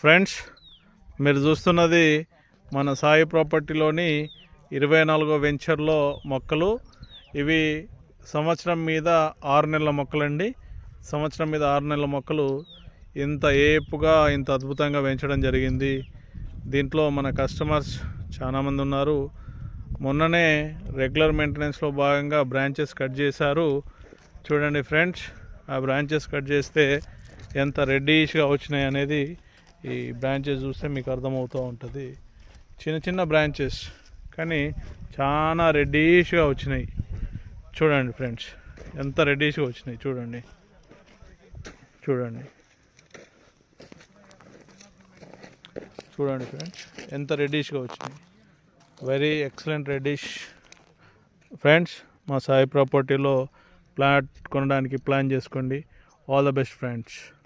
Friends, మీరు చూస్తున్నది మన సాయి ప్రాపర్టీలోని 24వ వెంచర్లో మొక్కలు. ఇవి సంవత్సరం మీద 6 నెలల మొక్కలండి. సంవత్సరం మీద 6 నెలల మొక్కలు ఇంత ఏపుగా ఇంత అద్భుతంగా పెంచడం జరిగింది. దీంట్లో మన కస్టమర్స్ చాలామంది ఉన్నారు. మొన్ననే రెగ్యులర్ మెయింటెనెన్స్లో భాగంగా బ్రాంచెస్ కట్ చేశారు. చూడండి ఫ్రెండ్స్, ఆ బ్రాంచెస్ కట్ చేస్తే ఎంత రెడ్డిష్గా వచ్చినాయి అనేది ఈ బ్రాంచెస్ చూస్తే మీకు అర్థమవుతూ ఉంటుంది. చిన్న చిన్న బ్రాంచెస్ కానీ చాలా రెడ్డిష్గా వచ్చినాయి. చూడండి ఫ్రెండ్స్, ఎంత రెడ్డిష్గా వచ్చినాయి చూడండి. చూడండి చూడండి ఫ్రెండ్స్, ఎంత రెడ్డిష్గా వచ్చినాయి. Very excellent reddish. ఫ్రెండ్స్, మా సాయి ప్రాపర్టీలో ప్లాట్ కొనడానికి ప్లాన్ చేసుకోండి. All the best friends.